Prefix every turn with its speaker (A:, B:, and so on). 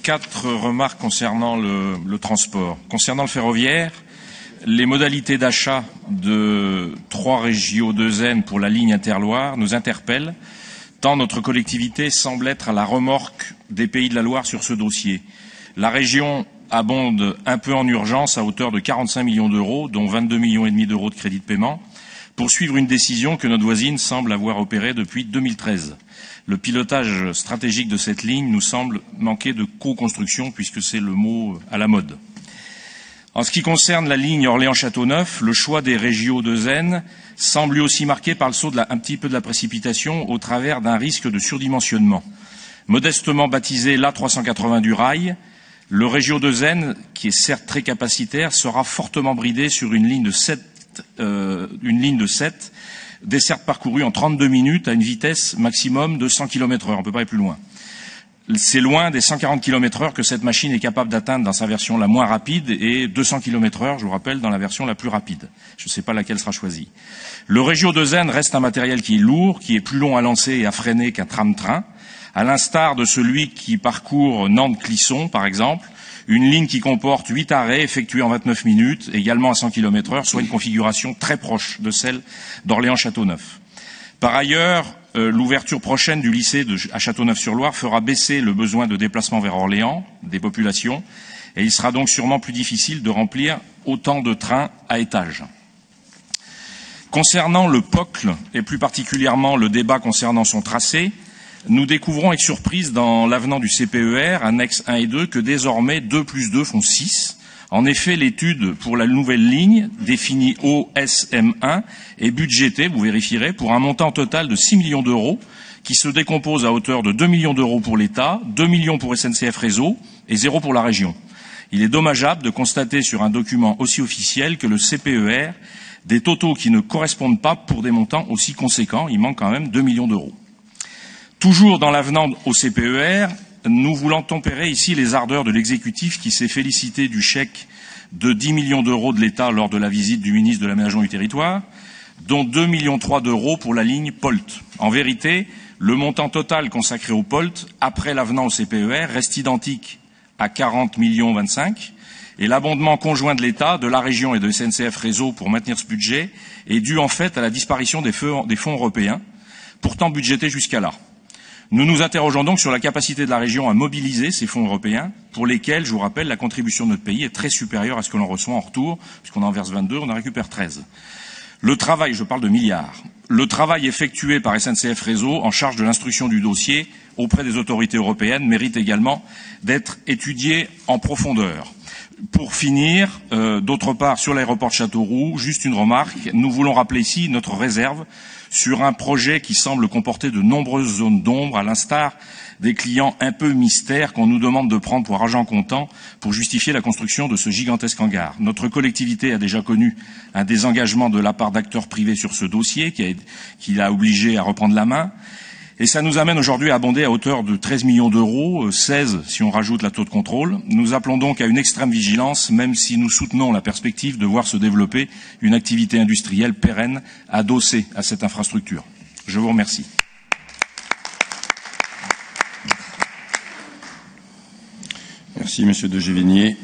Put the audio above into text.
A: Quatre remarques concernant le transport. Concernant le ferroviaire, les modalités d'achat de 3 Régio 2N pour la ligne Interloire nous interpellent, tant notre collectivité semble être à la remorque des Pays de la Loire sur ce dossier. La région abonde un peu en urgence à hauteur de 45 millions d'euros, dont 22 millions et demi d'euros de crédit de paiement, pour suivre une décision que notre voisine semble avoir opérée depuis 2013. Le pilotage stratégique de cette ligne nous semble manquer de co-construction, puisque c'est le mot à la mode. En ce qui concerne la ligne Orléans-Châteauneuf, le choix des Régio 2N semble lui aussi marqué par le saut un petit peu de la précipitation au travers d'un risque de surdimensionnement. Modestement baptisé l'A380 du rail, le Régio 2N, qui est certes très capacitaire, sera fortement bridé sur une ligne de 7, desserte parcourue en 32 minutes à une vitesse maximum de 100 km/h. On ne peut pas aller plus loin. C'est loin des 140 km/h que cette machine est capable d'atteindre dans sa version la moins rapide et 200 km/h, je vous rappelle, dans la version la plus rapide. Je ne sais pas laquelle sera choisie. Le Régio 2N reste un matériel qui est lourd, qui est plus long à lancer et à freiner qu'un tram-train, à l'instar de celui qui parcourt Nantes-Clisson, par exemple, une ligne qui comporte 8 arrêts effectués en 29 minutes, également à 100 km/h, soit une configuration très proche de celle d'Orléans-Châteauneuf. Par ailleurs, l'ouverture prochaine du lycée à Châteauneuf-sur-Loire fera baisser le besoin de déplacement vers Orléans des populations, et il sera donc sûrement plus difficile de remplir autant de trains à étages. Concernant le POCL, et plus particulièrement le débat concernant son tracé, nous découvrons avec surprise dans l'avenant du CPER, annexes 1 et 2, que désormais 2 plus 2 font 6. En effet, l'étude pour la nouvelle ligne, définie OSM1, est budgétée, vous vérifierez, pour un montant total de 6 millions d'euros, qui se décompose à hauteur de 2 millions d'euros pour l'État, 2 millions pour SNCF Réseau et 0 pour la région. Il est dommageable de constater sur un document aussi officiel que le CPER des totaux qui ne correspondent pas pour des montants aussi conséquents. Il manque quand même 2 millions d'euros. Toujours dans l'avenant au CPER, nous voulons tempérer ici les ardeurs de l'exécutif qui s'est félicité du chèque de 10 millions d'euros de l'État lors de la visite du ministre de l'Aménagement du Territoire, dont 2,3 millions d'euros pour la ligne POLT. En vérité, le montant total consacré au POLT, après l'avenant au CPER, reste identique à 40,25 millions, et l'abondement conjoint de l'État, de la région et de SNCF Réseau pour maintenir ce budget est dû en fait à la disparition des fonds européens, pourtant budgétés jusqu'à là. Nous nous interrogeons donc sur la capacité de la région à mobiliser ces fonds européens, pour lesquels, je vous rappelle, la contribution de notre pays est très supérieure à ce que l'on reçoit en retour, puisqu'on en verse 22, on en récupère 13. Le travail, je parle de milliards, le travail effectué par SNCF Réseau en charge de l'instruction du dossier auprès des autorités européennes mérite également d'être étudié en profondeur. Pour finir, d'autre part, sur l'aéroport de Châteauroux, juste une remarque, nous voulons rappeler ici notre réserve sur un projet qui semble comporter de nombreuses zones d'ombre, à l'instar des clients un peu mystères qu'on nous demande de prendre pour argent comptant pour justifier la construction de ce gigantesque hangar. Notre collectivité a déjà connu un désengagement de la part d'acteurs privés sur ce dossier qui l'a obligé à reprendre la main. Et ça nous amène aujourd'hui à abonder à hauteur de 13 millions d'euros, 16 si on rajoute la taux de contrôle. Nous appelons donc à une extrême vigilance, même si nous soutenons la perspective de voir se développer une activité industrielle pérenne adossée à cette infrastructure. Je vous remercie.
B: Merci, Monsieur de Gévigné.